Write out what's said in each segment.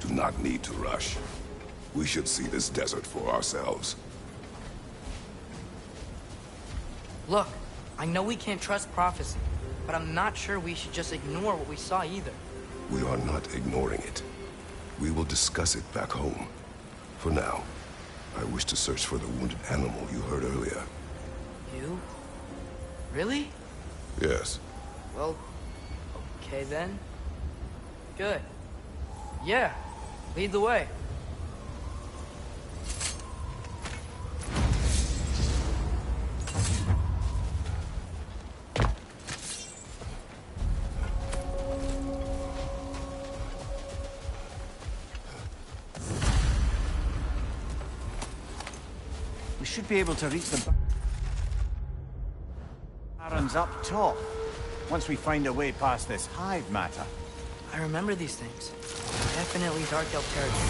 do not need to rush. We should see this desert for ourselves. Look, I know we can't trust prophecy, but I'm not sure we should just ignore what we saw either. We are not ignoring it. We will discuss it back home. For now, I wish to search for the wounded animal you heard earlier. You? Really? Yes. Well, okay then. Good. Yeah, lead the way. We should be able to reach the barrens up top, once we find a way past this hive matter. I remember these things. Definitely Dark Elf territory.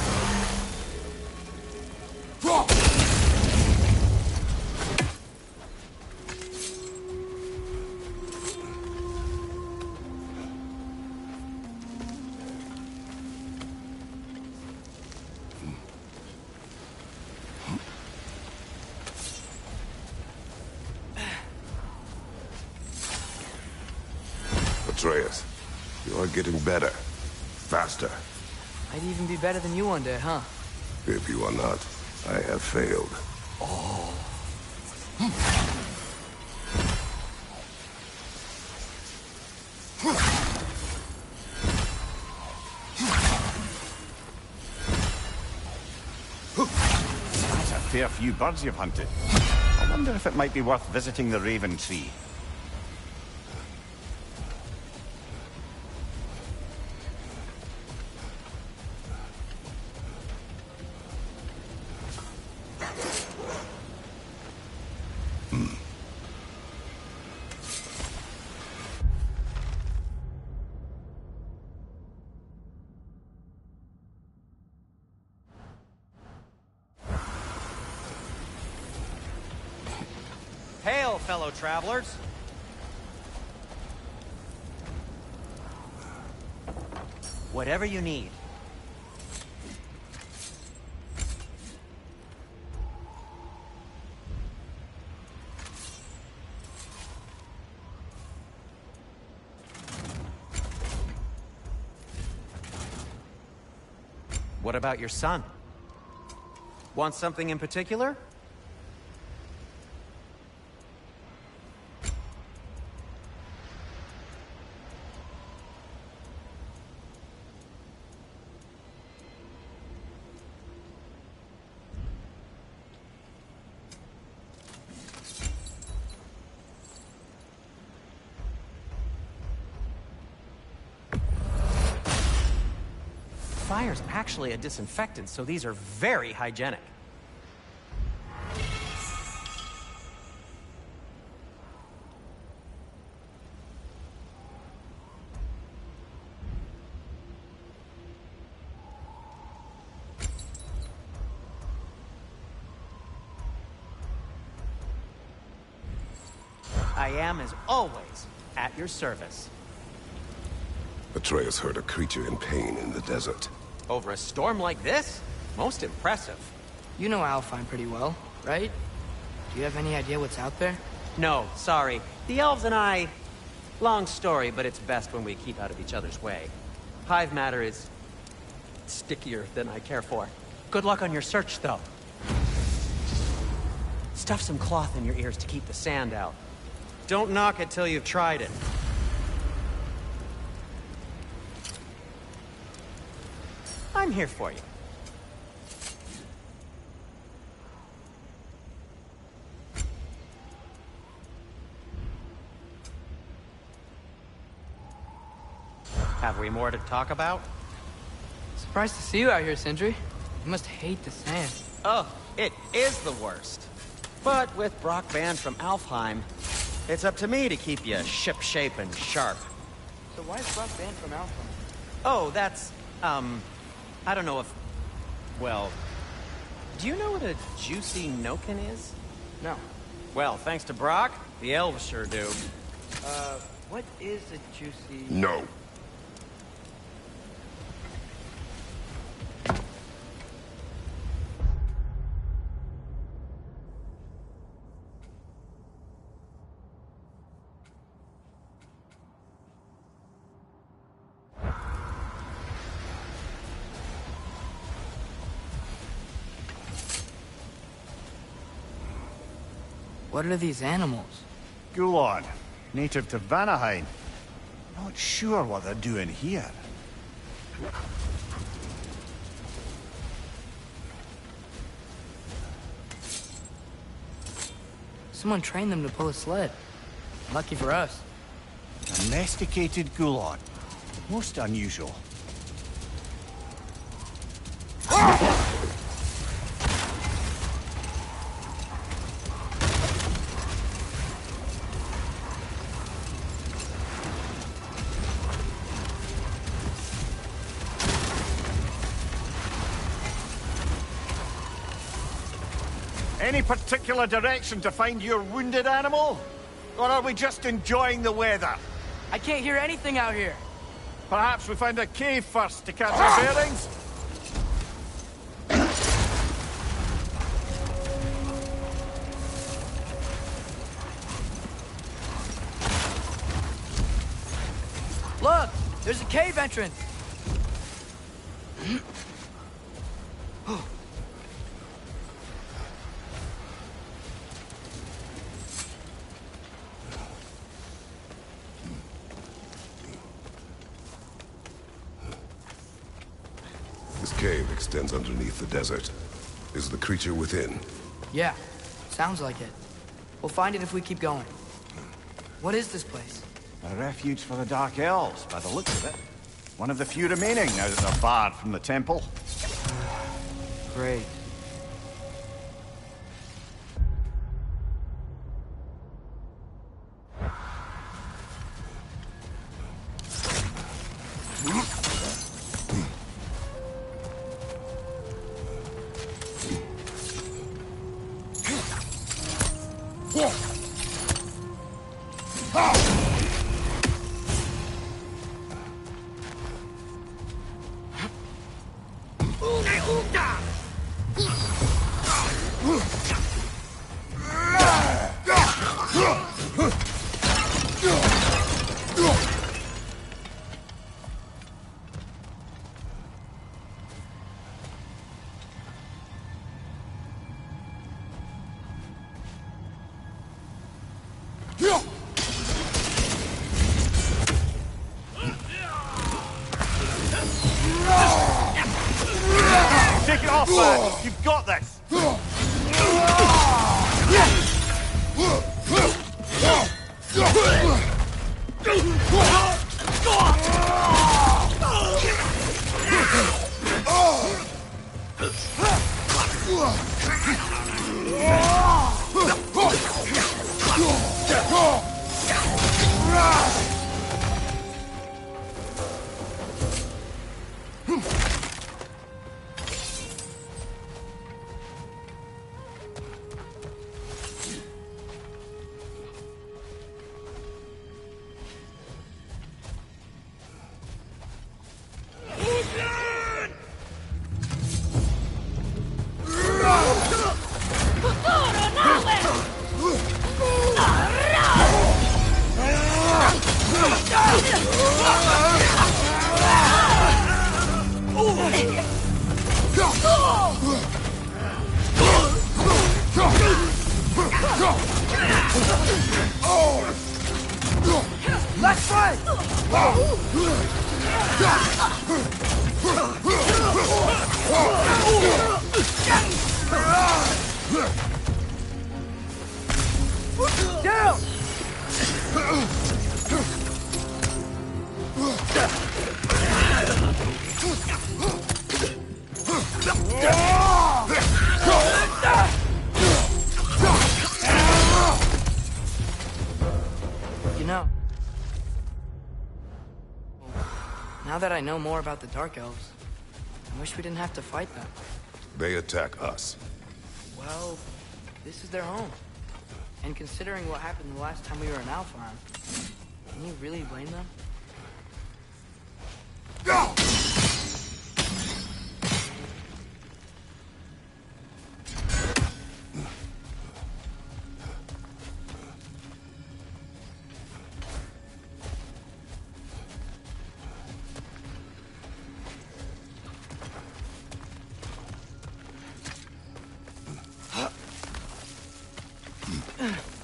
Atreus, you are getting better. Faster. I'd even be better than you one day, huh? If you are not, I have failed. That's a fair few birds you've hunted. I wonder if it might be worth visiting the Raven Tree. Hail, fellow travelers! Whatever you need. What about your son? Want something in particular? Fire's actually a disinfectant, so these are very hygienic. I am, as always, at your service. Atreus heard a creature in pain in the desert. Over a storm like this? Most impressive. You know Alfheim pretty well, right? Do you have any idea what's out there? No, sorry. The elves and I... Long story, but it's best when we keep out of each other's way. Hive matter is... stickier than I care for. Good luck on your search, though. Stuff some cloth in your ears to keep the sand out. Don't knock it till you've tried it. I'm here for you. Have we more to talk about? Surprised to see you out here, Sindri. You must hate the sand. Oh, it is the worst. But with Brock banned from Alfheim, it's up to me to keep you ship-shape and sharp. So why is Brock banned from Alfheim? Oh, that's, I don't know if... Well, do you know what a juicy Noken is? No. Well, thanks to Brock, the elves sure do. What is a juicy... No. What are these animals? Gulon, native to Vanaheim. Not sure what they're doing here. Someone trained them to pull a sled. Lucky for us. Domesticated Gulon. Most unusual. Any particular direction to find your wounded animal? Or are we just enjoying the weather? I can't hear anything out here. Perhaps we find a cave first to catch our bearings? Look! There's a cave entrance! This cave extends underneath the desert. Is the creature within? Yeah, sounds like it. We'll find it if we keep going. What is this place? A refuge for the Dark Elves, by the looks of it. One of the few remaining now that they're barred from the temple. Great. Take it off, lad! You've got this! Let's fight! Down! You know, now that I know more about the Dark Elves, I wish we didn't have to fight them. They attack us. Well, this is their home. And considering what happened the last time we were in Alpharm, can you really blame them? Go! Ugh.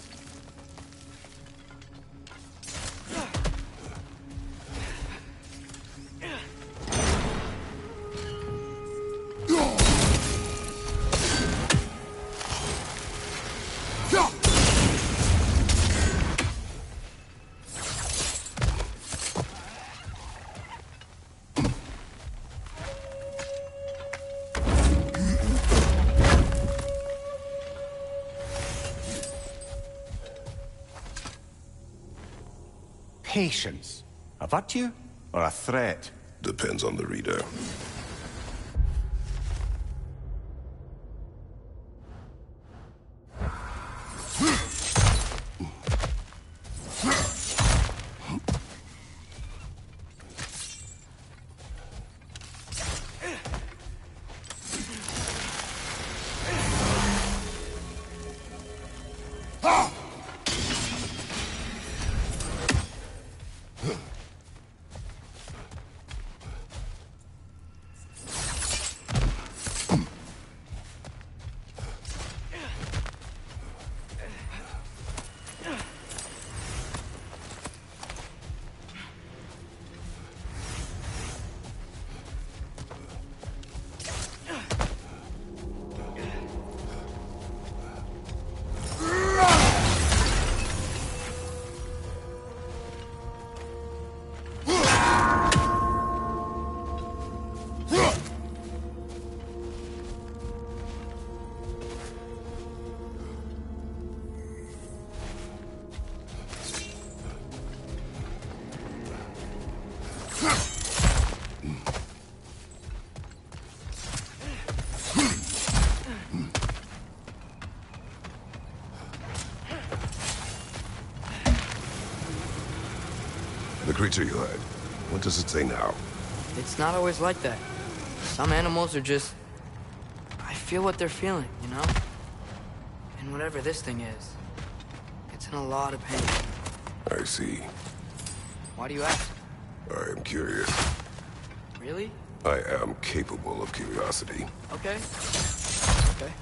patience a virtue or a threat? Depends on the reader. The creature you had, what does it say now? It's not always like that. Some animals are just... I feel what they're feeling, you know? And whatever this thing is, it's in a lot of pain. I see. Why do you ask? I am curious. Really? I am capable of curiosity. Okay. Okay.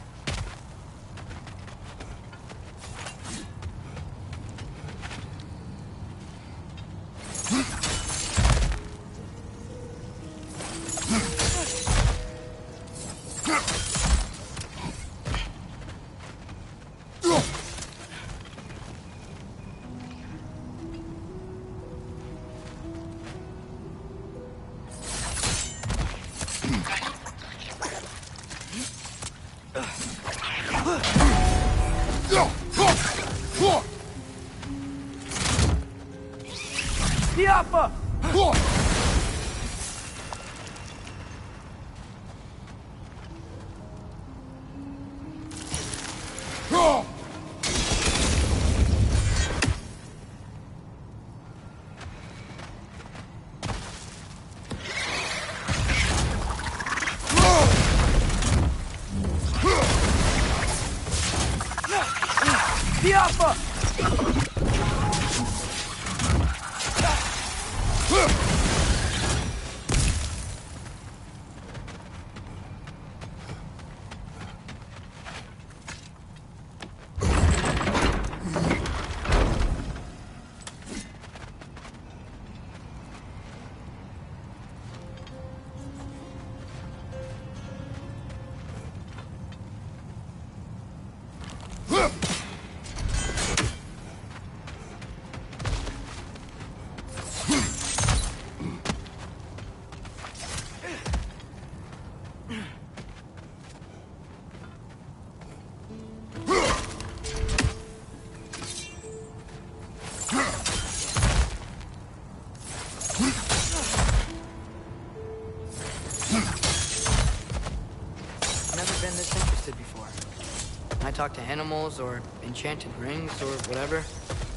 Talk to animals or enchanted rings or whatever?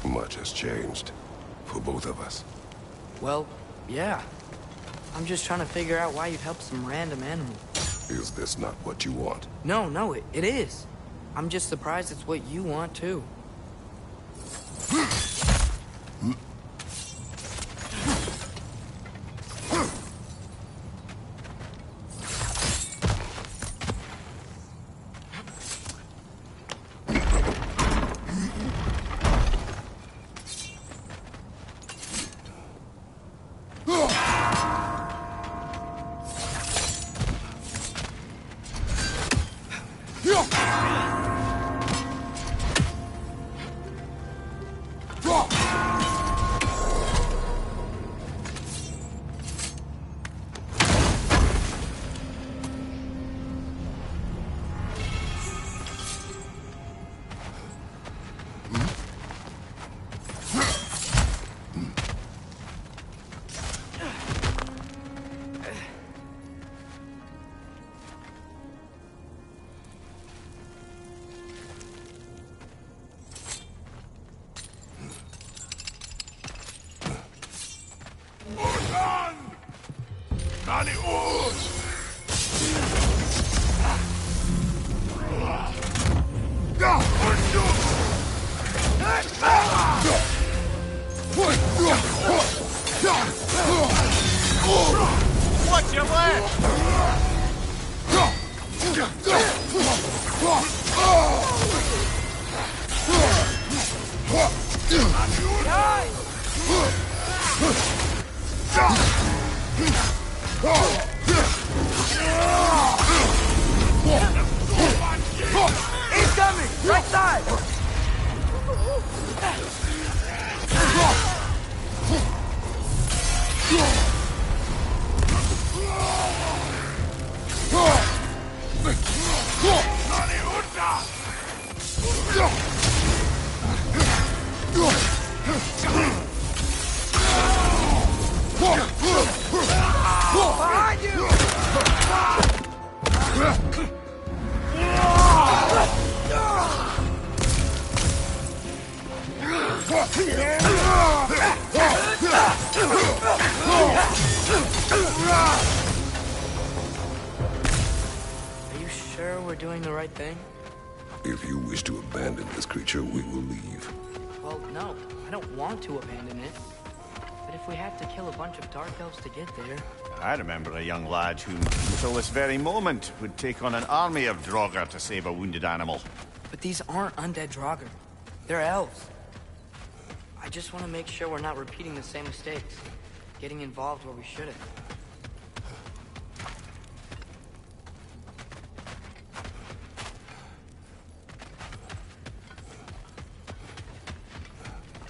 Much has changed. For both of us. Well, yeah. I'm just trying to figure out why you'd help some random animal. Is this not what you want? No, it is. I'm just surprised it's what you want, too. Incoming! Right side! Behind you! Are you sure we're doing the right thing? If you wish to abandon this creature, we will leave. Well, no. I don't want to abandon it. But if we have to kill a bunch of Dark Elves to get there... I remember a young lad who, until this very moment, would take on an army of Draugr to save a wounded animal. But these aren't undead Draugr. They're elves. I just want to make sure we're not repeating the same mistakes. Getting involved where we shouldn't.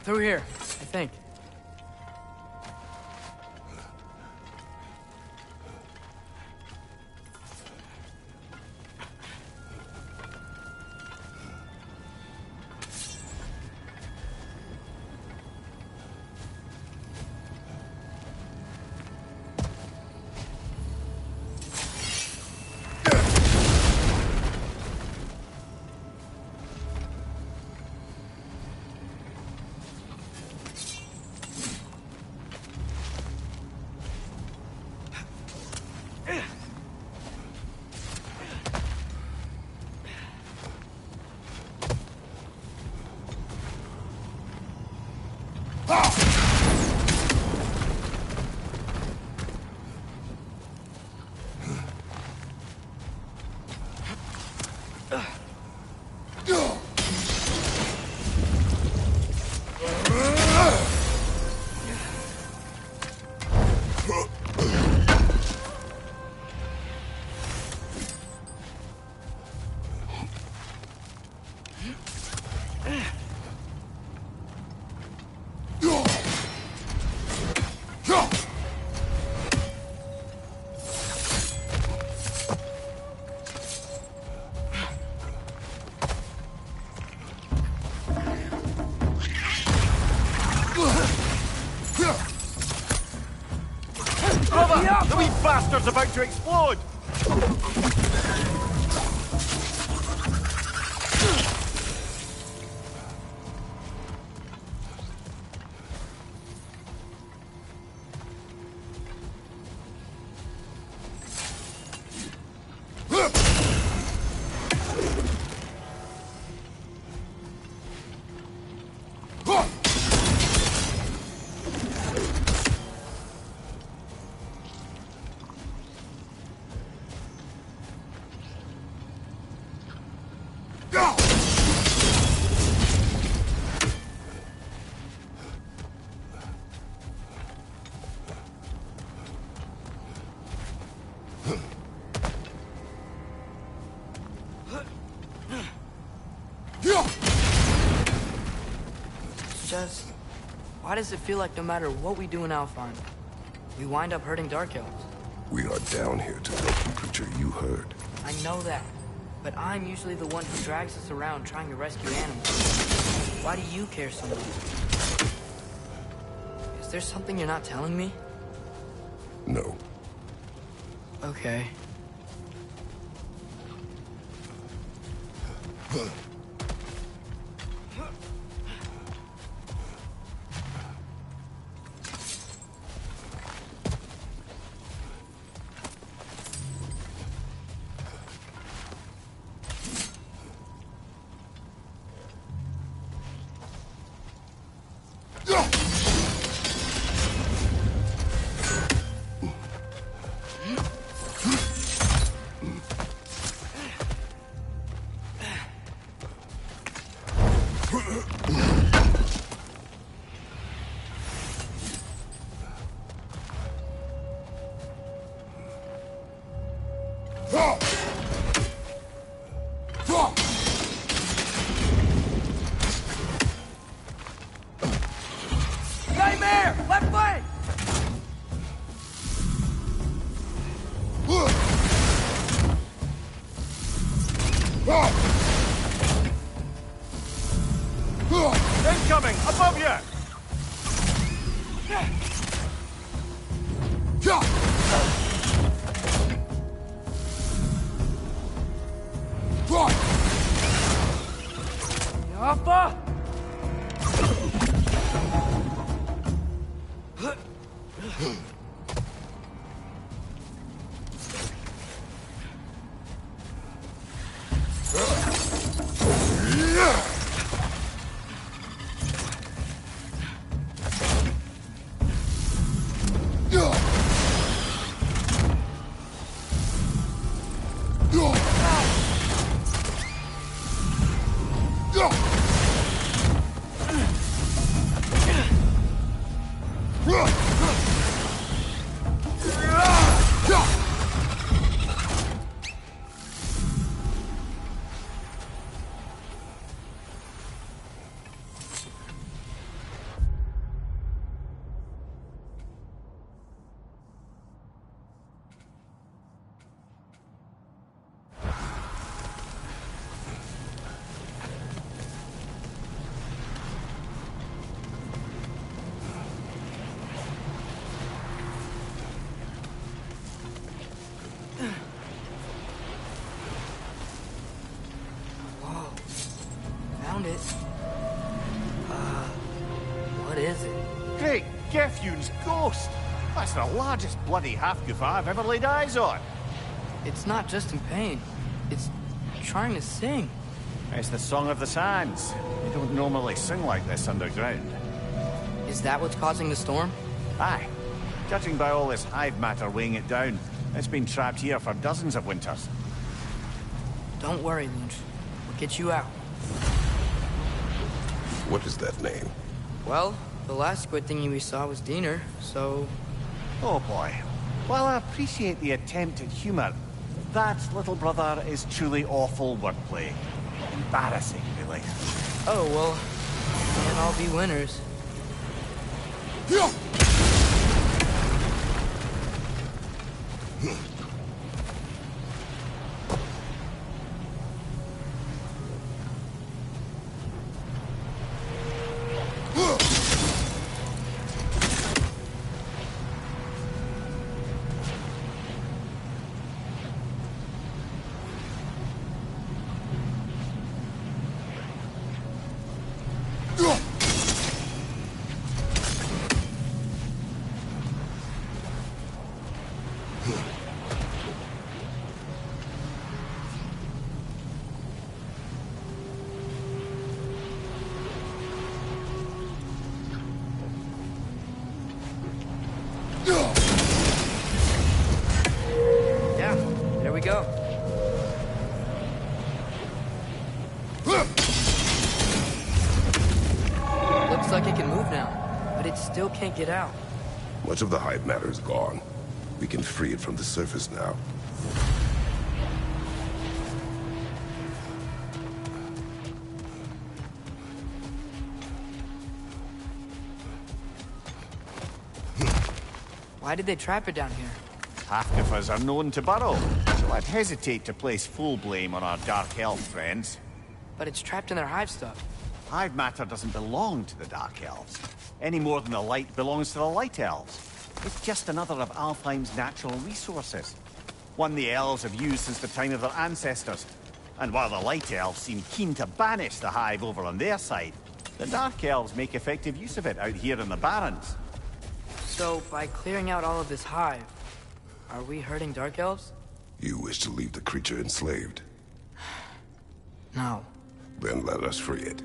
Through here, I think. The wee bastard's about to explode! Just... why does it feel like no matter what we do in Alfheim, we wind up hurting Dark Elves? We are down here to help the creature you heard. I know that, but I'm usually the one who drags us around trying to rescue animals. Why do you care so much? Is there something you're not telling me? No. Okay. Nightmare! Left flank! Incoming! Above you! Alpha! Found it. What is it? Great Gefyun's ghost! That's the largest bloody half-goof I've ever laid eyes on. It's not just in pain. It's trying to sing. It's the Song of the Sands. They don't normally sing like this underground. Is that what's causing the storm? Aye. Judging by all this hive matter weighing it down, it's been trapped here for dozens of winters. Don't worry, Lynch. We'll get you out. What is that name? Well, the last squid thingy we saw was Diener, so... Oh boy. While I appreciate the attempt at humor, that, little brother, is truly awful wordplay. Embarrassing, really. Oh, well, can't all be winners. Yeah, there we go. Looks like it can move now, but it still can't get out. Much of the hive matter is gone. We can free it from the surface now. Why did they trap it down here? Half-goofers are known to burrow, so I'd hesitate to place full blame on our Dark Elf friends. But it's trapped in their hive stuff. Hive matter doesn't belong to the Dark Elves, any more than the light belongs to the Light Elves. It's just another of Alfheim's natural resources. One the elves have used since the time of their ancestors. And while the Light Elves seem keen to banish the hive over on their side, the Dark Elves make effective use of it out here in the Barrens. So, by clearing out all of this hive, are we hurting Dark Elves? You wish to leave the creature enslaved? No. Then let us free it.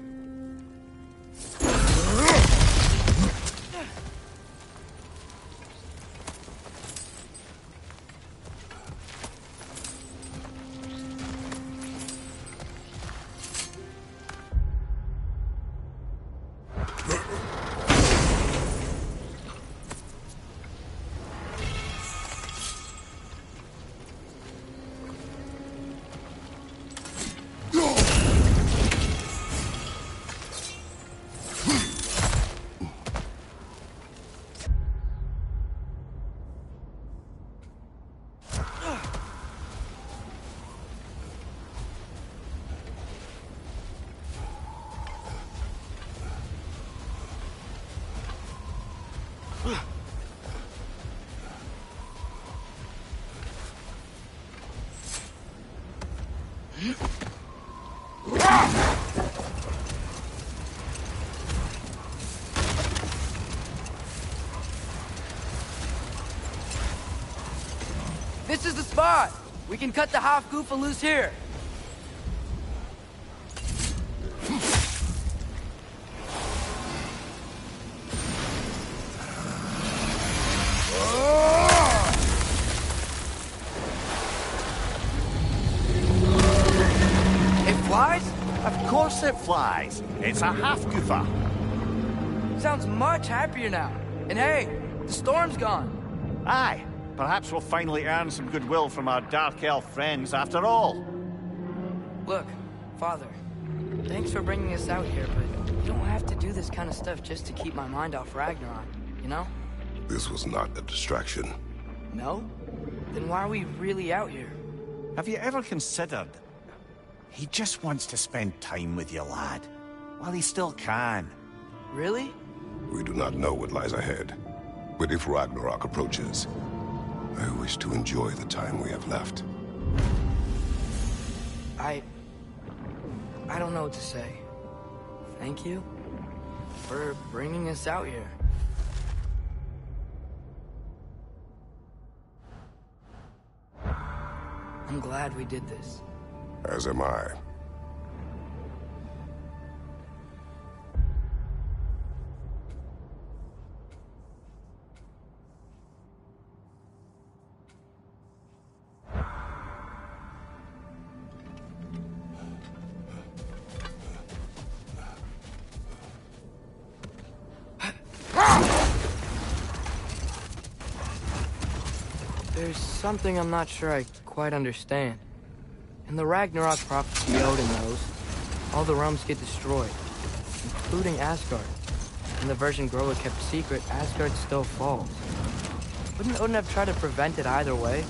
This is the spot! We can cut the half-goofa loose here. It flies? Of course it flies. It's a half-goofa. Sounds much happier now. And hey, the storm's gone. Aye. Perhaps we'll finally earn some goodwill from our Dark Elf friends after all. Look, Father, thanks for bringing us out here, but you don't have to do this kind of stuff just to keep my mind off Ragnarok, you know? This was not a distraction. No? Then why are we really out here? Have you ever considered... He just wants to spend time with you, lad. While he still can. Really? We do not know what lies ahead. But if Ragnarok approaches, I wish to enjoy the time we have left. I don't know what to say. Thank you for bringing us out here. I'm glad we did this. As am I. There's something I'm not sure I quite understand. In the Ragnarok prophecy Odin knows, all the realms get destroyed, including Asgard. In the version Groa kept secret, Asgard still falls. Wouldn't Odin have tried to prevent it either way?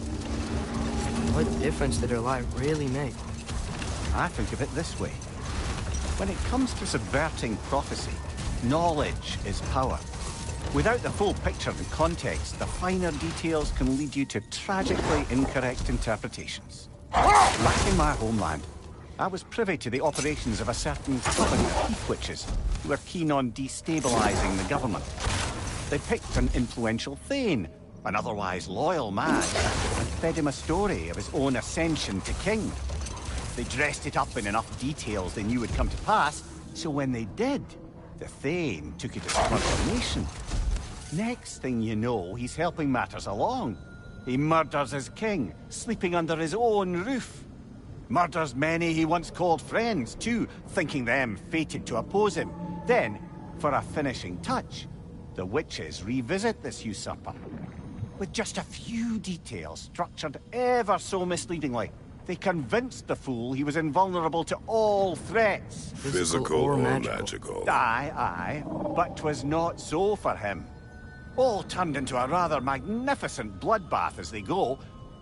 What difference did her lie really make? I think of it this way. When it comes to subverting prophecy, knowledge is power. Without the full picture and context, the finer details can lead you to tragically incorrect interpretations. Back in my homeland, I was privy to the operations of a certain coven of heath witches who were keen on destabilizing the government. They picked an influential Thane, an otherwise loyal man, and fed him a story of his own ascension to king. They dressed it up in enough details they knew would come to pass, so when they did, the Thane took it as confirmation. Next thing you know, he's helping matters along. He murders his king, sleeping under his own roof. Murders many he once called friends, too, thinking them fated to oppose him. Then, for a finishing touch, the witches revisit this usurper. With just a few details structured ever so misleadingly, they convinced the fool he was invulnerable to all threats. Physical or magical? Aye, aye, but 'twas not so for him. All turned into a rather magnificent bloodbath as they go.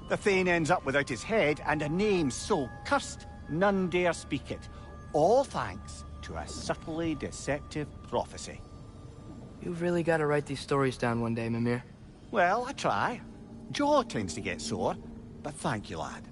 The Thane ends up without his head and a name so cursed none dare speak it. All thanks to a subtly deceptive prophecy. You've really got to write these stories down one day, Mimir. Well, I try. Jaw tends to get sore, but thank you, lad.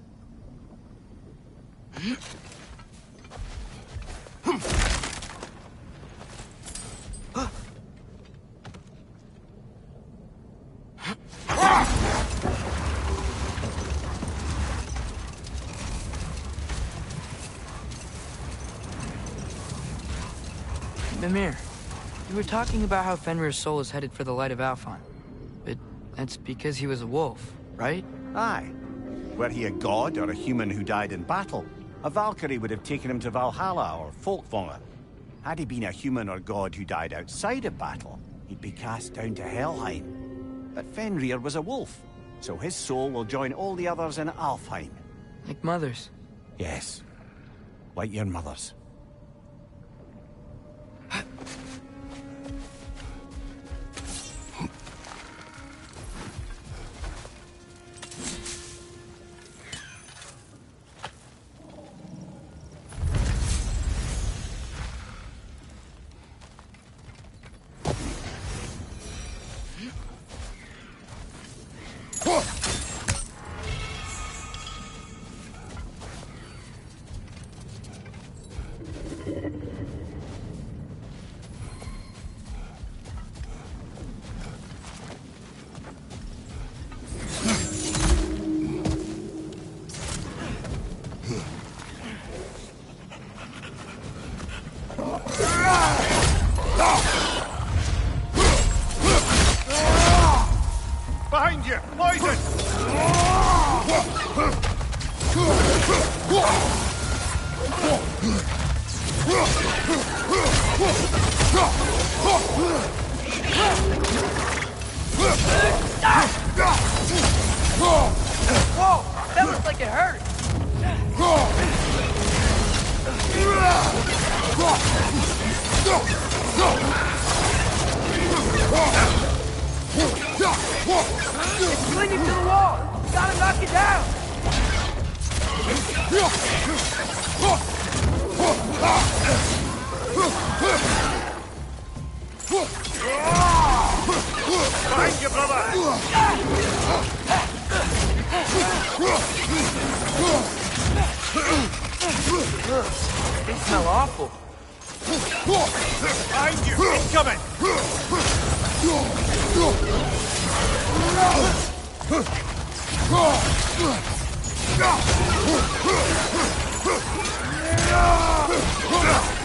Mimir, you were talking about how Fenrir's soul is headed for the light of Alfheim. But that's because he was a wolf, right? Aye. Were he a god or a human who died in battle, a Valkyrie would have taken him to Valhalla or Folkvangr. Had he been a human or god who died outside of battle, he'd be cast down to Helheim. But Fenrir was a wolf, so his soul will join all the others in Alfheim. Like mothers. Yes. Like your mother's. Whoa! That looks like it hurt! It's clinging to the wall! Gotta knock it down! Behind you, brother! They smell awful. Behind you! Incoming!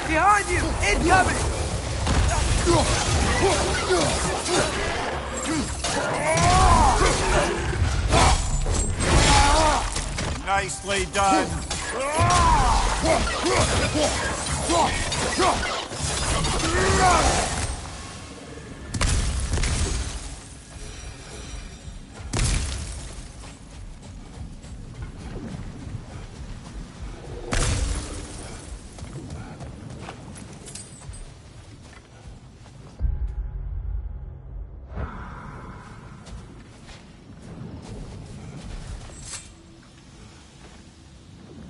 Behind you! Incoming! Nicely done!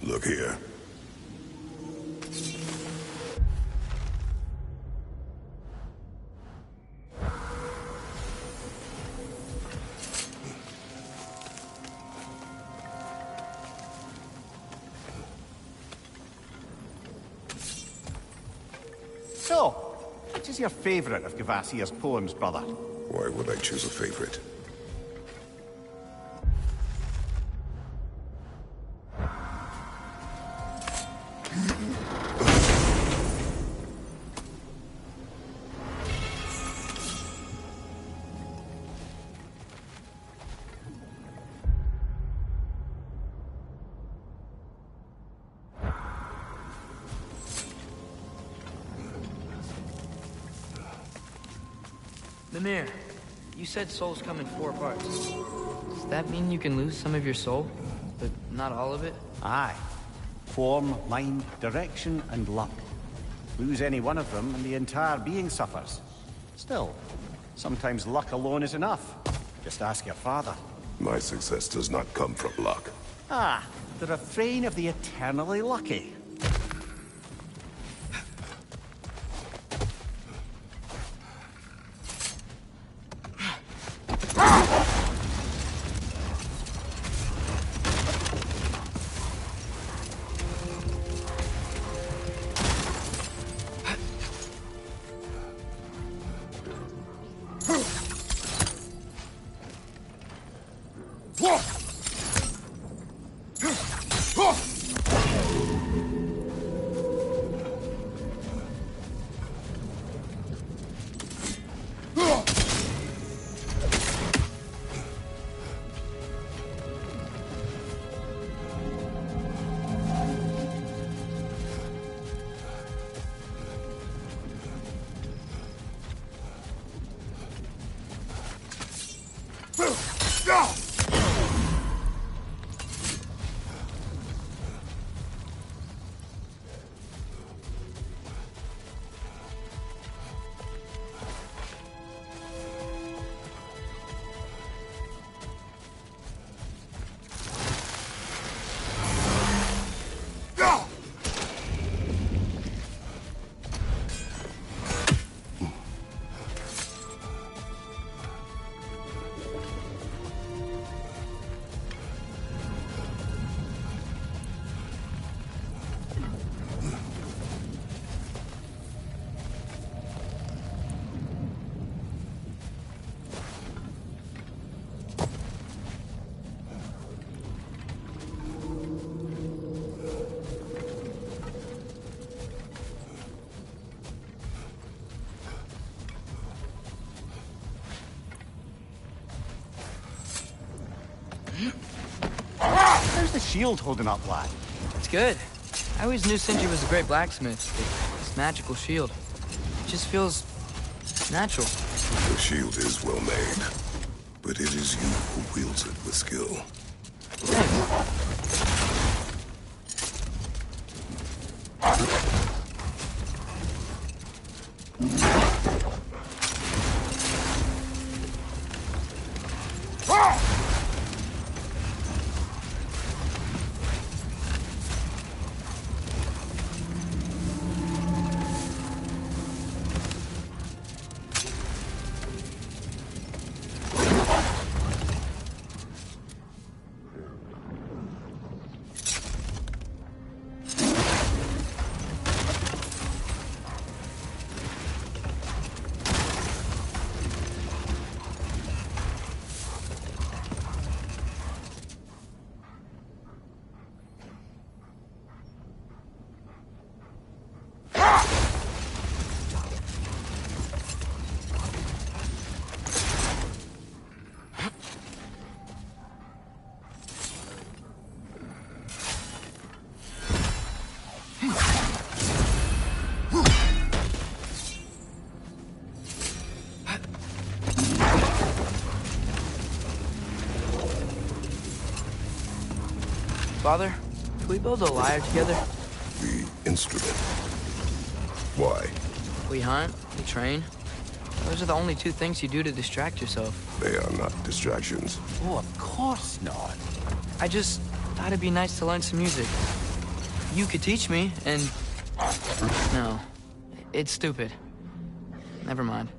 Look here. So, which is your favourite of Gavassia's poems, brother? Why would I choose a favorite? Mimir, you said souls come in 4 parts. Does that mean you can lose some of your soul, but not all of it? Aye. Form, mind, direction, and luck. Lose any one of them, and the entire being suffers. Still, sometimes luck alone is enough. Just ask your father. My success does not come from luck. Ah, the refrain of the eternally lucky. How's the shield holding up, lad? It's good. I always knew Sindri was a great blacksmith, but this magical shield, it just feels natural. The shield is well made, but it is you who wields it with skill. Thanks. Father, can we build a lyre together? The instrument. Why? We hunt, we train. Those are the only two things you do to distract yourself. They are not distractions. Oh, of course not. I just thought it'd be nice to learn some music. You could teach me, and... No, it's stupid. Never mind.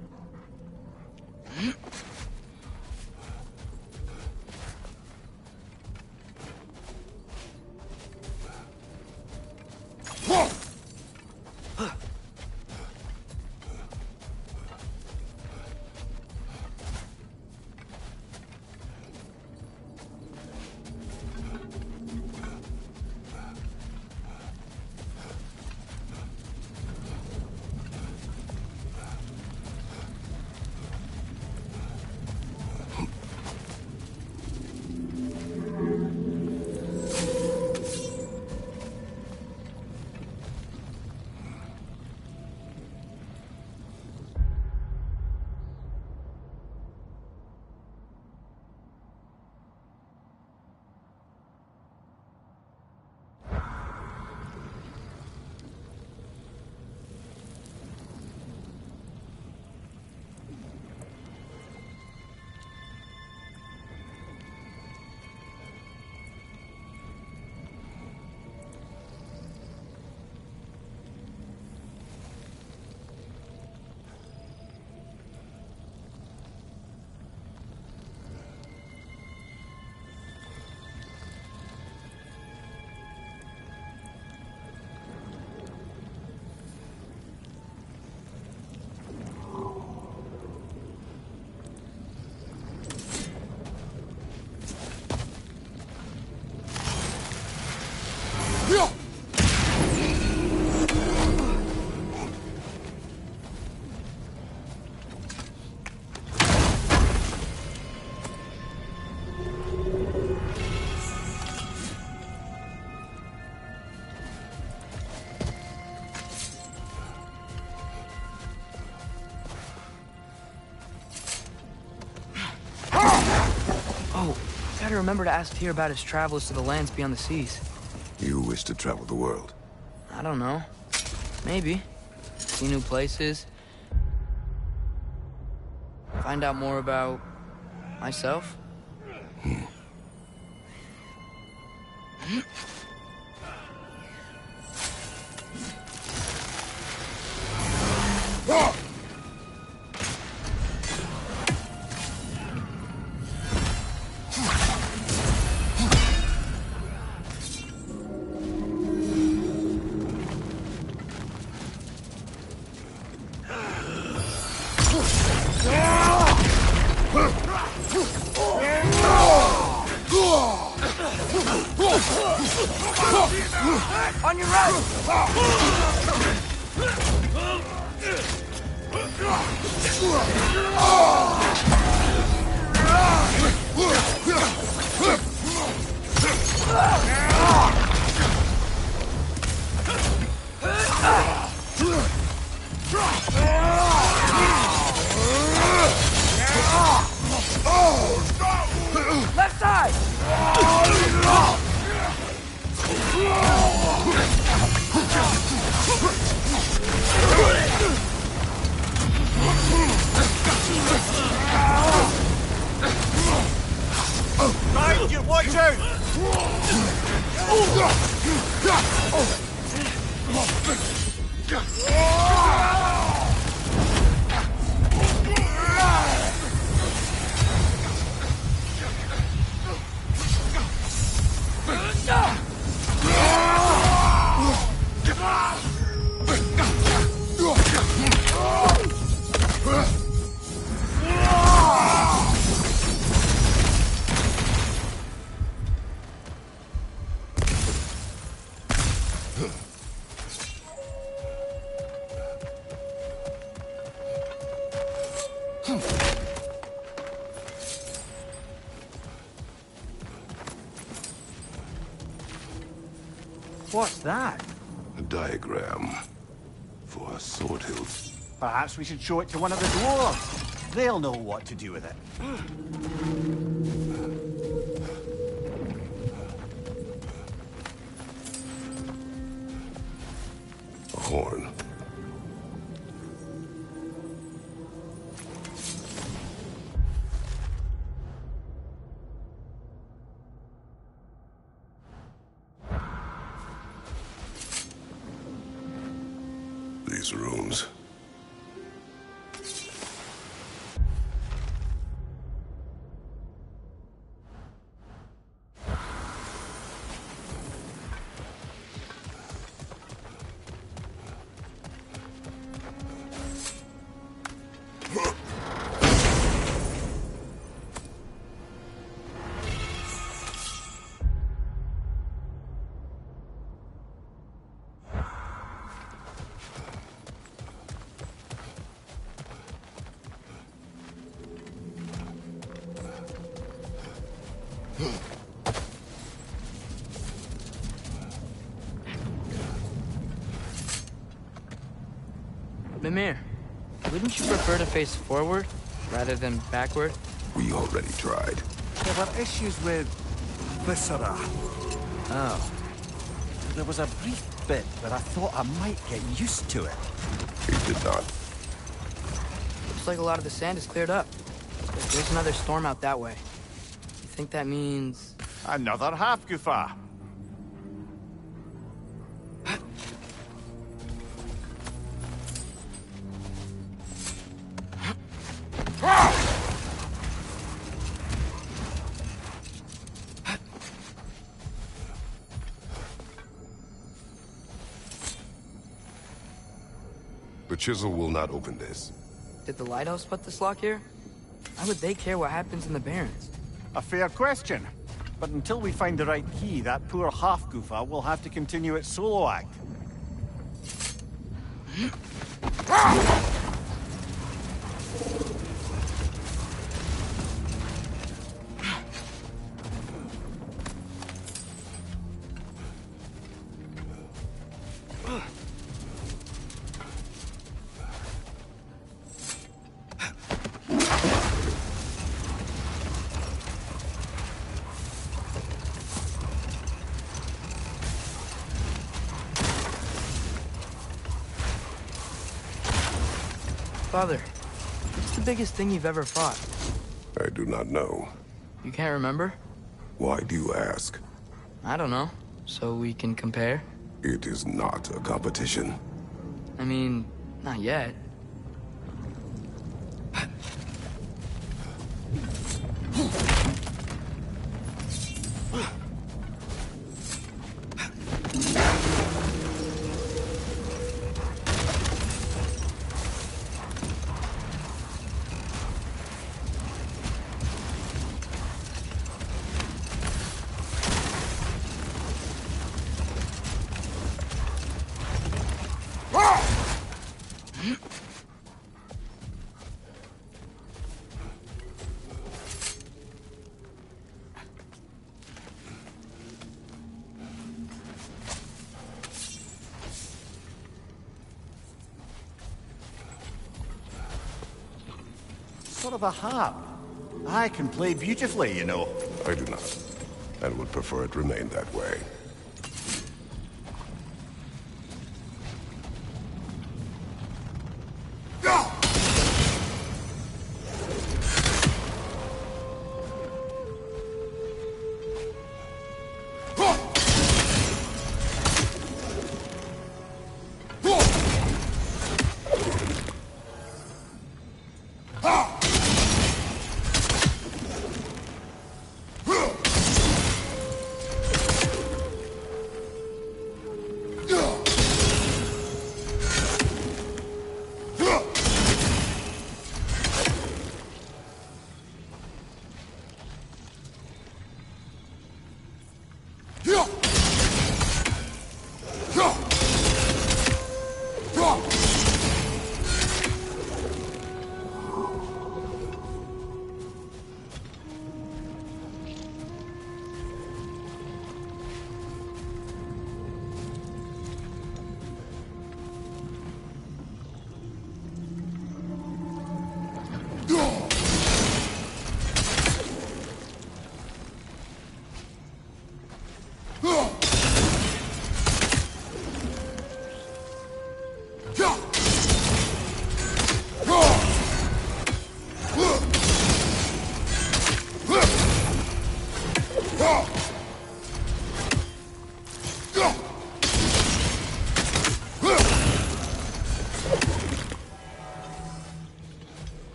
Gotta remember to ask Tyr about his travels to the lands beyond the seas. You wish to travel the world. I don't know. Maybe. See new places. Find out more about... myself. On your right! What's that? A diagram for a sword hilt. Perhaps we should show it to one of the dwarves. They'll know what to do with it. A horn. These rooms. Mimir, wouldn't you prefer to face forward rather than backward? We already tried. There were issues with viscera. Oh. There was a brief bit where I thought I might get used to it. It did not. Looks like a lot of the sand is cleared up. There's another storm out that way. You think that means... Another half-goofa. The chisel will not open this. Did the lighthouse put this lock here? Why would they care what happens in the Barrens? A fair question. But until we find the right key, that poor half-goofa will have to continue its solo act. Father, what's the biggest thing you've ever fought? I do not know. You can't remember? Why do you ask? I don't know. So we can compare? It is not a competition. I mean, not yet. Sort of a harp. I can play beautifully, you know. I do not, and would prefer it remain that way.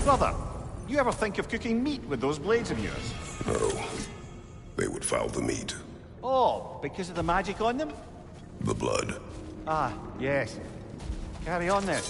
Brother, you ever think of cooking meat with those blades of yours? No. They would foul the meat. Oh, because of the magic on them? The blood. Ah, yes. Carry on then.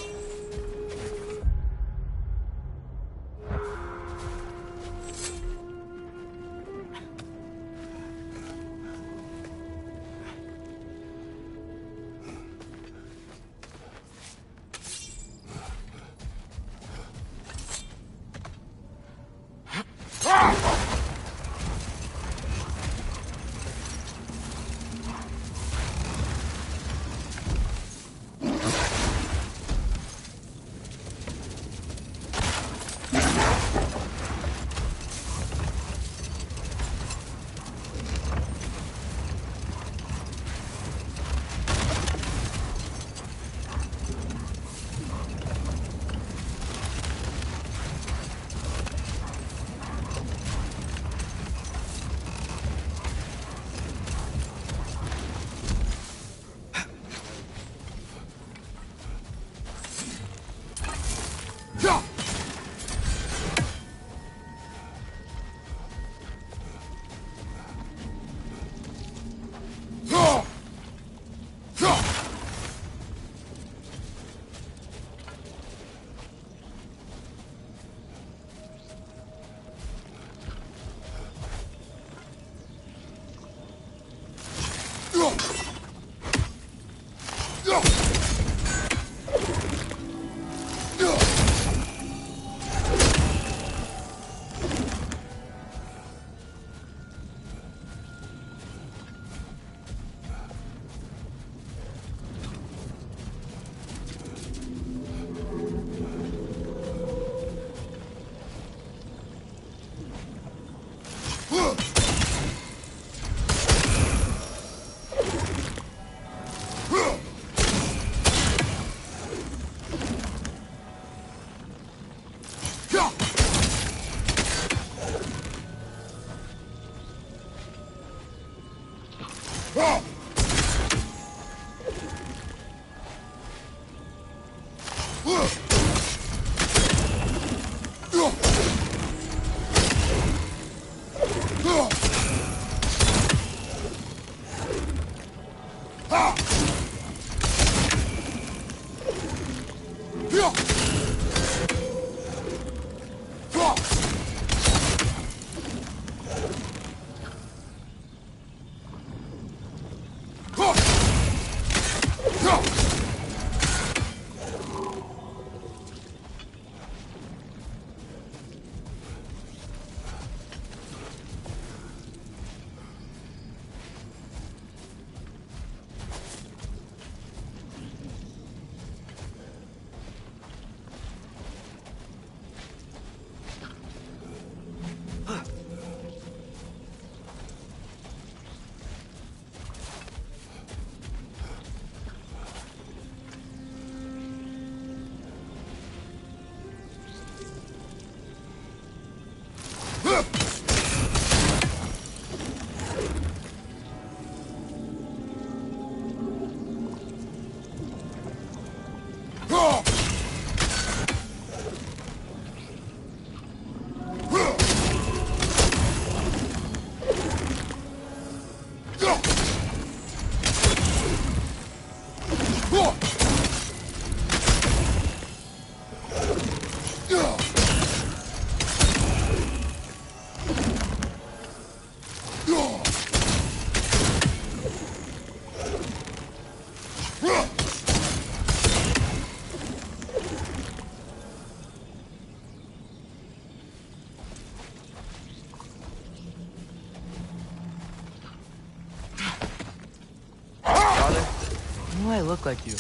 I knew I looked like you.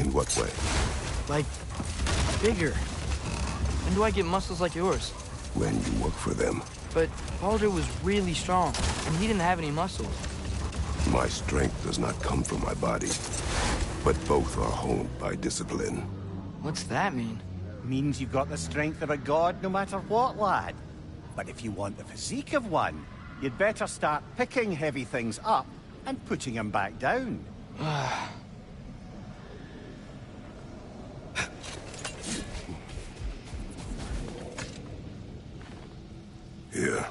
In what way? Like, bigger. When do I get muscles like yours? When you work for them. But Baldur was really strong, and he didn't have any muscles. My strength does not come from my body, but both are honed by discipline. What's that mean? Means you've got the strength of a god no matter what, lad. But if you want the physique of one, you'd better start picking heavy things up and putting them back down. Here.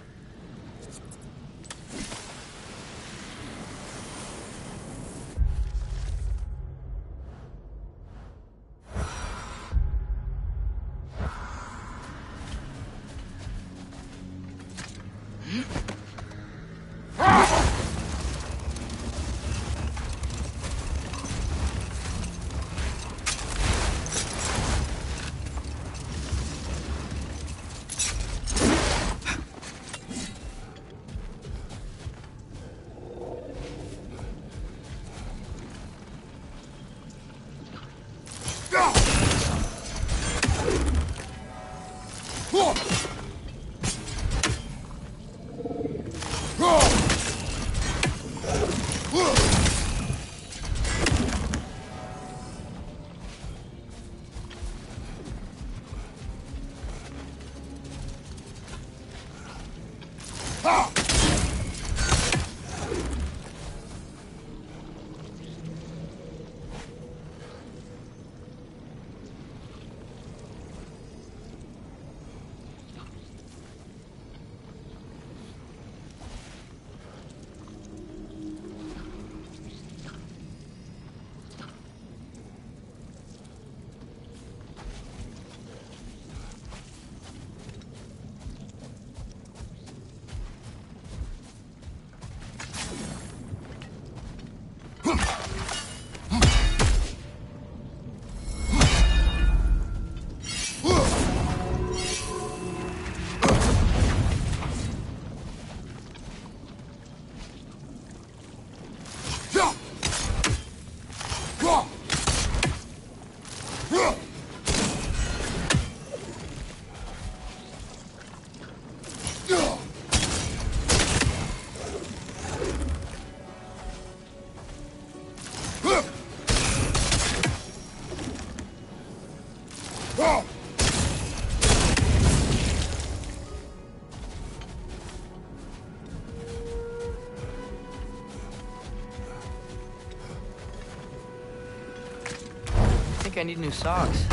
I need new socks.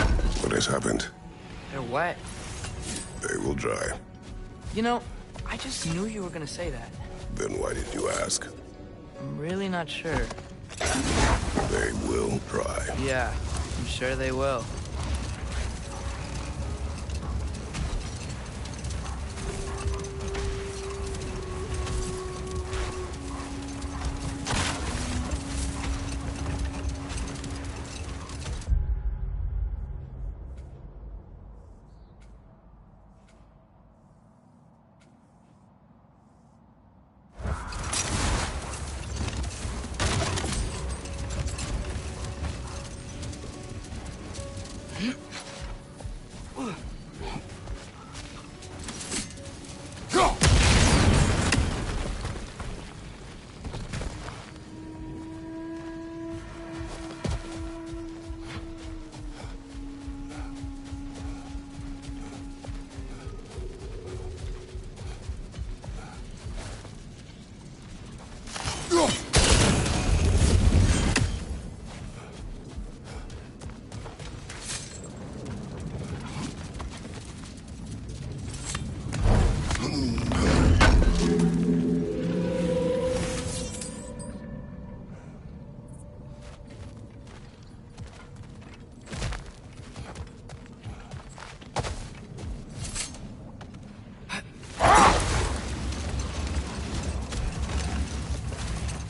What has happened? They're wet. They will dry. You know, I just knew you were gonna say that. Then why did you ask? I'm really not sure. They will dry. Yeah, I'm sure they will.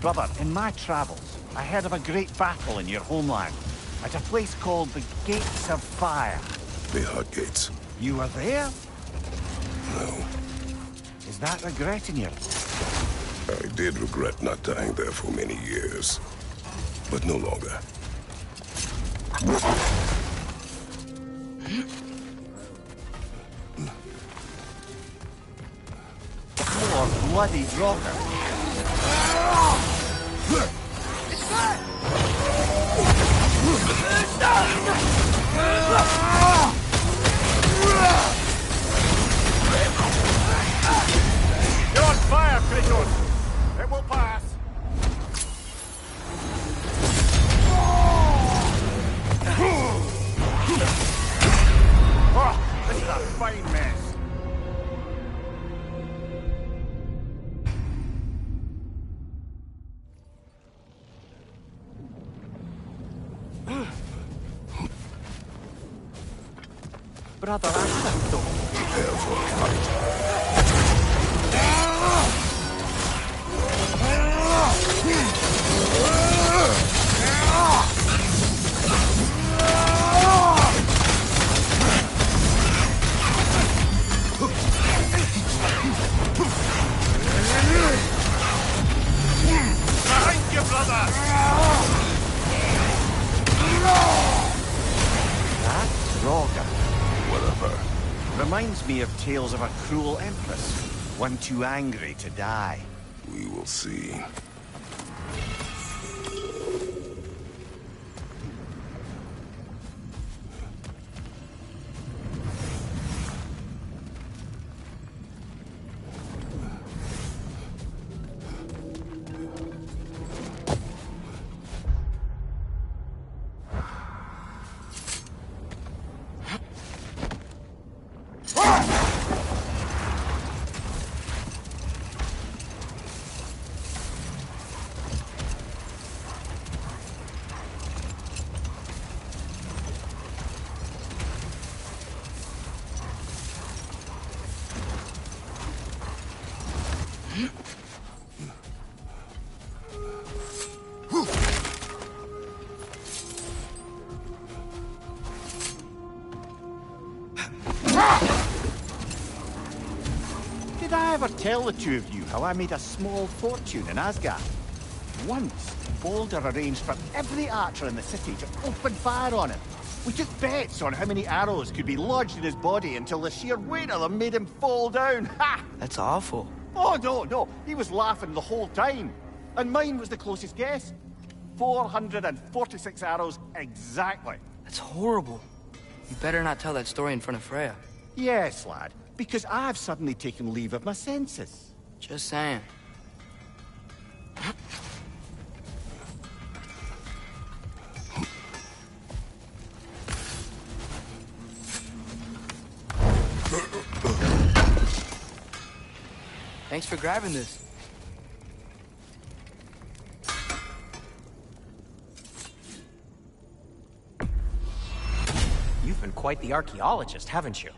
Brother, in my travels, I heard of a great battle in your homeland, at a place called the Gates of Fire. The Hut Gates. You were there? No. Is that regretting you? I did regret not dying there for many years. but no longer. More bloody rocker. You're on fire, Kratos! It will pass! Oh, this is a fine mess. Brother, Prepare for a fight. behind you, brother! That's Roga. Whatever. Reminds me of tales of a cruel empress, one too angry to die. We will see. Did I ever tell the two of you how I made a small fortune in Asgard? Once, Balder arranged for every archer in the city to open fire on him. We took bets on how many arrows could be lodged in his body until the sheer weight of them made him fall down. Ha! That's awful. Oh, no. He was laughing the whole time. And mine was the closest guess. 446 arrows exactly. That's horrible. You better not tell that story in front of Freya. Yes, lad. Because I've suddenly taken leave of my senses. Just saying. Thanks for grabbing this. You've been quite the archaeologist, haven't you?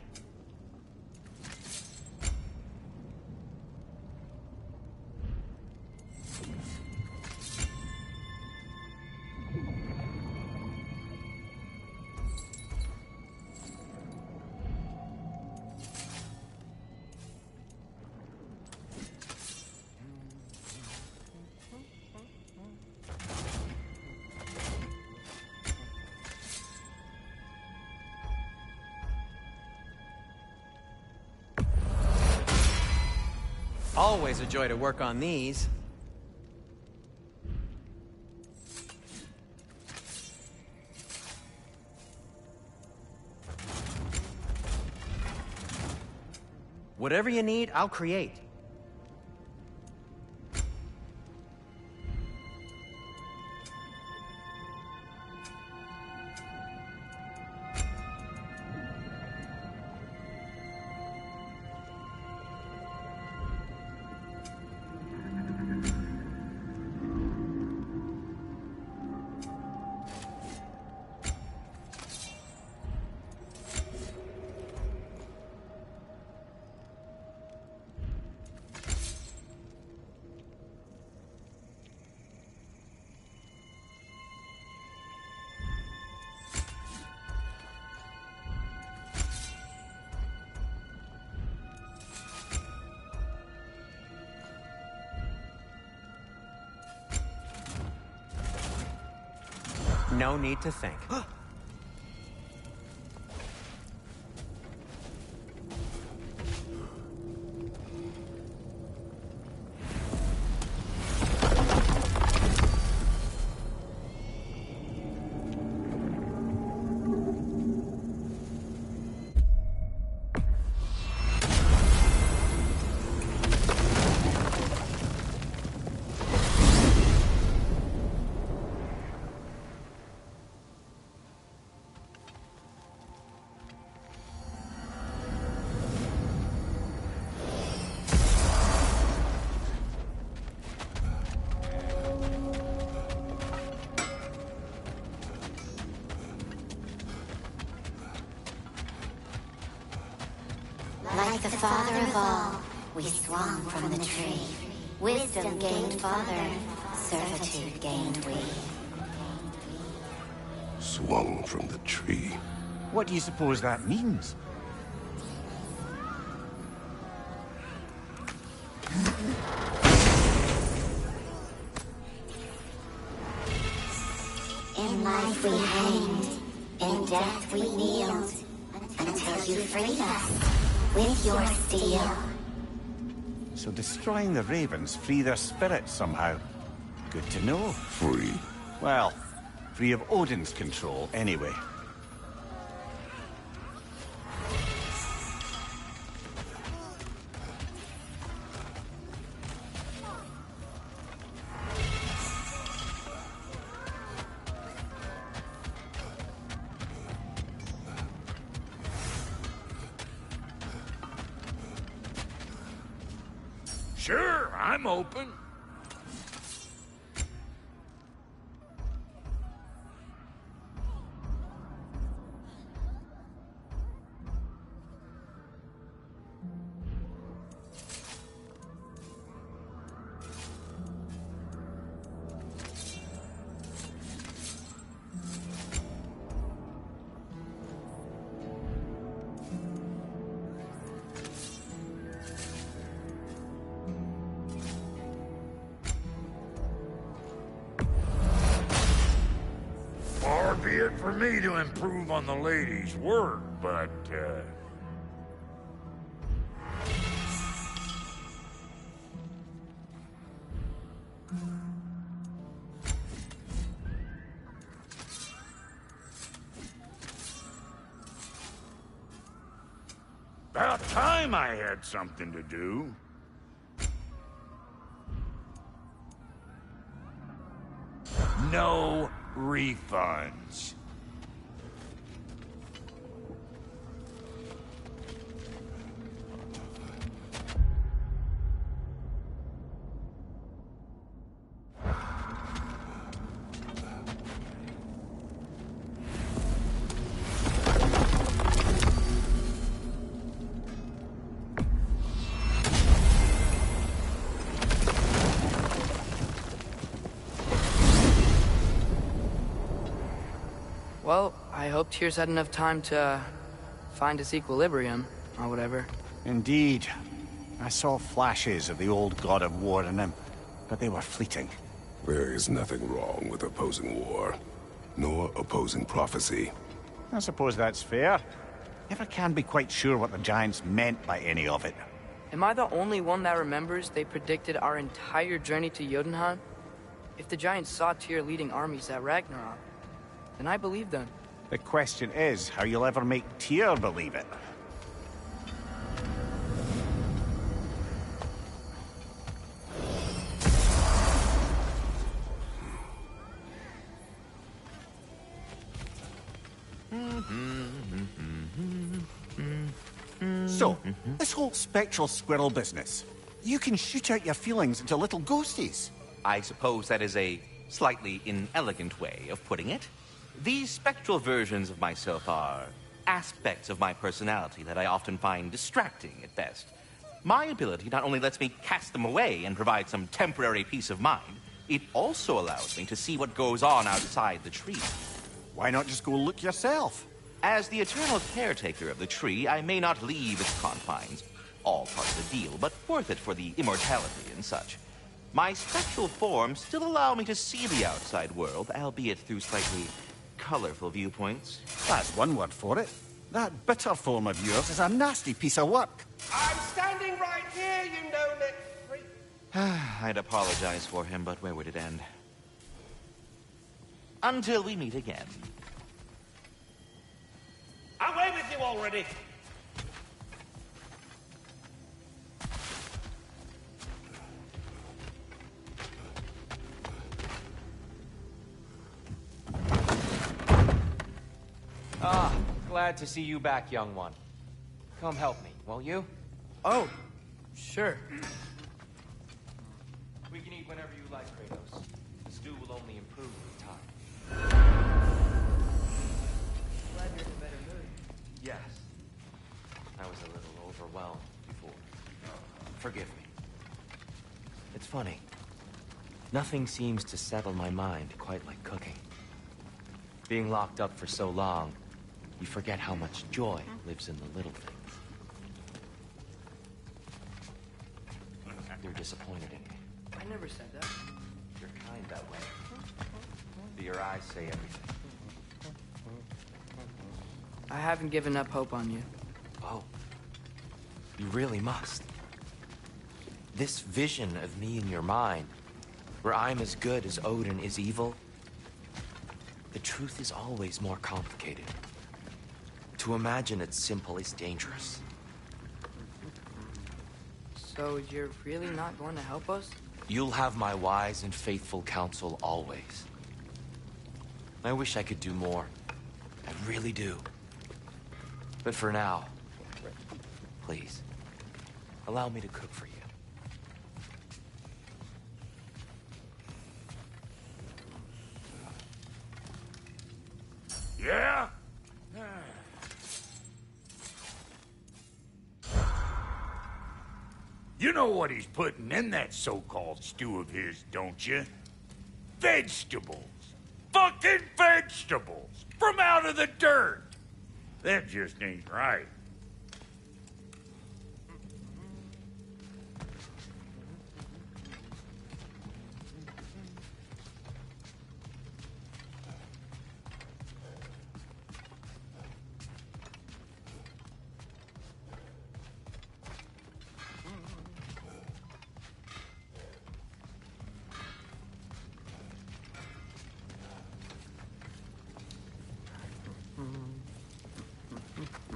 Always a joy to work on these. Whatever you need, I'll create. No need to think. Like the father of all, we swung from the tree. Wisdom gained father, servitude gained we. Swung from the tree. What do you suppose that means? In life we hanged, in death we kneeled, until you freed us with your steel. So destroying the ravens free their spirits somehow. Good to know. Free. Well, free of Odin's control, anyway. Sure, I'm open. Far be it for me to improve on the lady's work, but, about time I had something to do. No refunds. Well, I hope Tyr's had enough time to find his equilibrium, or whatever. Indeed. I saw flashes of the old god of war in him, but they were fleeting. There is nothing wrong with opposing war, nor opposing prophecy. I suppose that's fair. Never can be quite sure what the Giants meant by any of it. Am I the only one that remembers they predicted our entire journey to Jotunheim? If the Giants saw Tyr leading armies at Ragnarok, then I believe them. The question is how you'll ever make Tyr believe it. So, this whole spectral squirrel business, you can shoot out your feelings into little ghosties. I suppose that is a slightly inelegant way of putting it. These spectral versions of myself are aspects of my personality that I often find distracting at best. My ability not only lets me cast them away and provide some temporary peace of mind, it also allows me to see what goes on outside the tree. Why not just go look yourself? As the eternal caretaker of the tree, I may not leave its confines. All part of the deal, but worth it for the immortality and such. My spectral forms still allow me to see the outside world, albeit through slightly colorful viewpoints. That's one word for it. That bitter form of yours is a nasty piece of work. I'm standing right here, you no-neck freak. I'd apologize for him, but where would it end? Until we meet again. Away with you already. Ah, glad to see you back, young one. Come help me, won't you? Oh, sure. We can eat whenever you like, Kratos. The stew will only improve with time. Glad you're in a better mood. Yes. I was a little overwhelmed before. Forgive me. It's funny. Nothing seems to settle my mind quite like cooking. Being locked up for so long, you forget how much joy lives in the little things. You're disappointed in me. I never said that. You're kind that way. But your eyes say everything. I haven't given up hope on you. Oh. You really must. This vision of me in your mind, where I'm as good as Odin is evil, the truth is always more complicated. To imagine it's simple is dangerous. So you're really not going to help us? You'll have my wise and faithful counsel always. I wish I could do more. I really do. But for now, please, allow me to cook for you. Yeah? You know what he's putting in that so-called stew of his, don't you? Vegetables. Fucking vegetables! From out of the dirt! That just ain't right.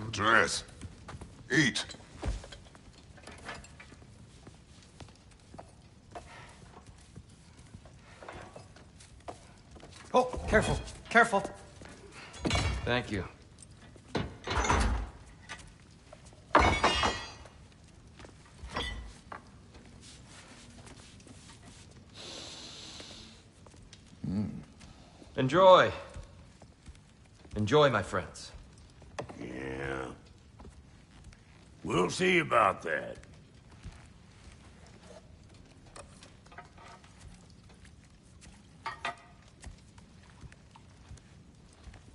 Atreus, eat. Oh, careful, careful. Thank you. Enjoy. Enjoy, my friends. Yeah. We'll see about that.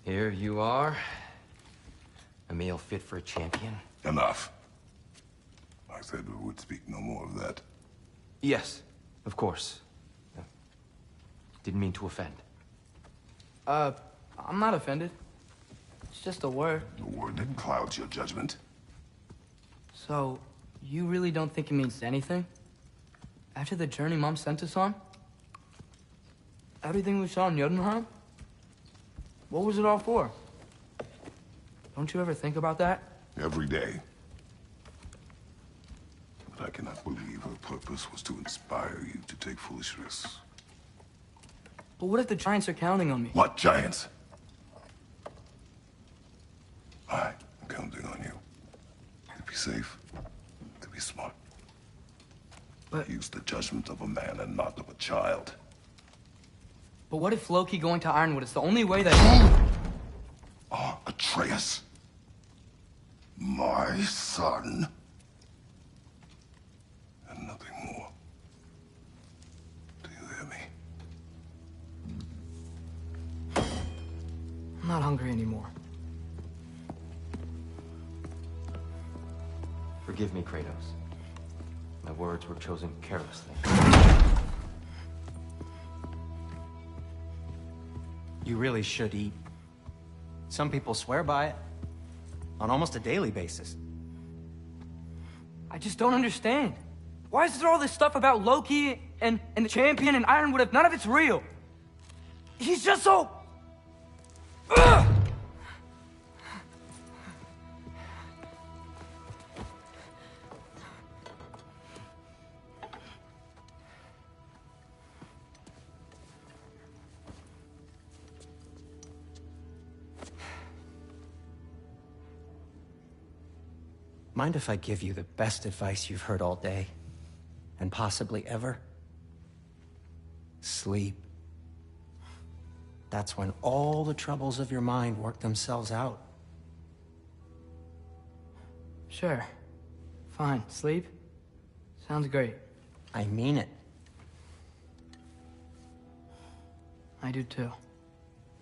Here you are. A meal fit for a champion. Enough. I said we would speak no more of that. Yes, of course. Didn't mean to offend. I'm not offended. It's just a word. A word that clouds your judgment. So, you really don't think it means anything? After the journey Mom sent us on? Everything we saw in Jotunheim? What was it all for? Don't you ever think about that? Every day. But I cannot believe her purpose was to inspire you to take foolish risks. But what if the Giants are counting on me? What giants? I'm counting on you. To be safe, to be smart. But Use the judgment of a man and not of a child. But what if Loki going to Ironwood is the only way that... Oh, Atreus. My son. And nothing more. Do you hear me? I'm not hungry anymore. Forgive me, Kratos. My words were chosen carelessly. You really should eat. Some people swear by it. On almost a daily basis. I just don't understand. Why is there all this stuff about Loki and the champion and Ironwood if none of it's real? He's just so... Ugh! Mind if I give you the best advice you've heard all day? And possibly ever? Sleep. That's when all the troubles of your mind work themselves out. Sure. Fine. Sleep? Sounds great. I mean it. I do too.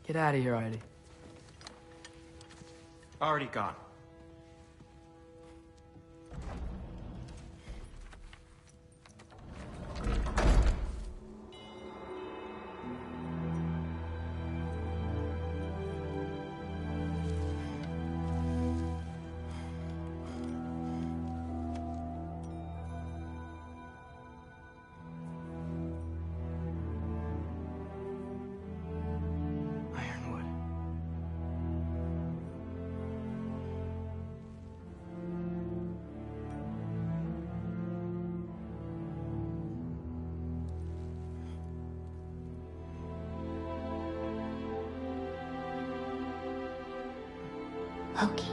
Get out of here, Heidi. Already gone. Ironwood. Loki.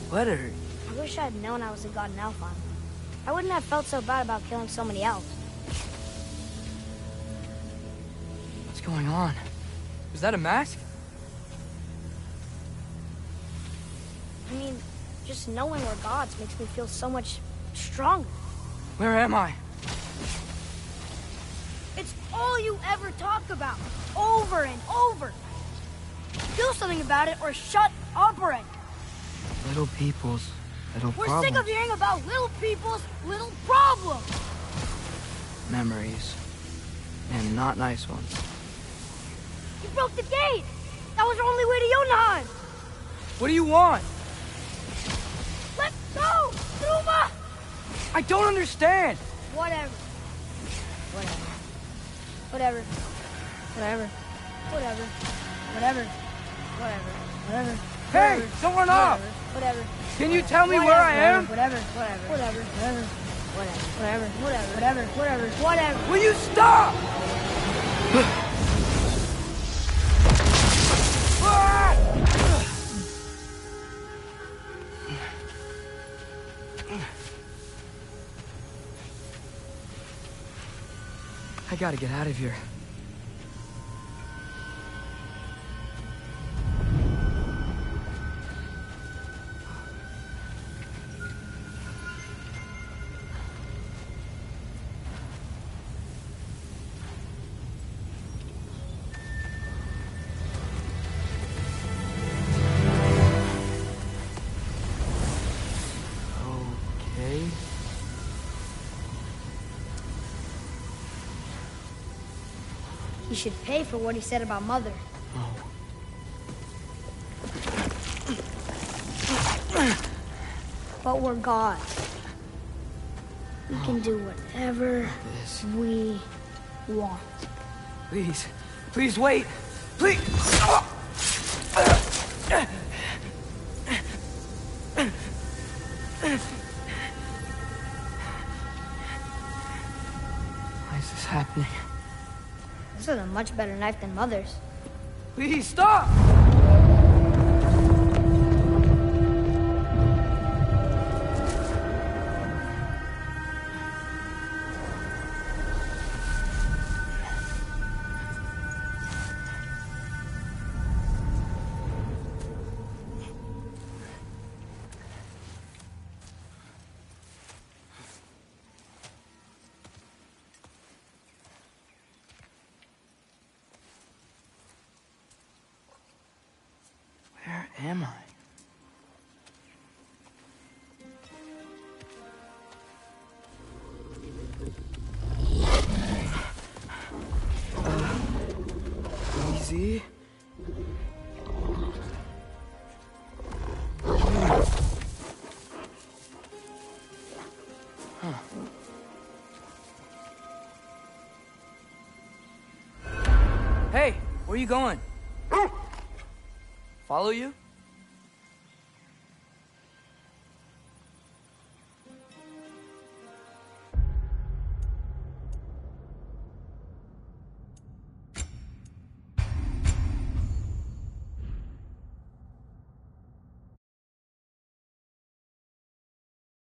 What are... I wish I had known I was a god in Alfheim. I wouldn't have felt so bad about killing so many elves. What's going on? Was that a mask? I mean, just knowing we're gods makes me feel so much stronger. Where am I? It's all you ever talk about, over and over. Do something about it or shut up already. Little people's little We're problems. sick of hearing about little people's little problems. Memories. And not nice ones. You broke the gate. That was our only way to Jotunheim. What do you want? Let's go, Truma! I don't understand. Whatever. Whatever. Whatever. Whatever. Whatever. Whatever. Whatever. Whatever. Hey, Whatever. don't run off. Whatever. Can you tell me where I am? Whatever. Whatever. Whatever. Whatever. Whatever. Whatever. Whatever. Whatever. Whatever. Will you stop? I gotta get out of here. Okay. He should pay for what he said about Mother. But we're gods. We can do whatever we want. Please. Please wait. Please. Why is this happening? This is a much better knife than Mother's. Please stop! see. Huh. Hey, where you going? Follow you?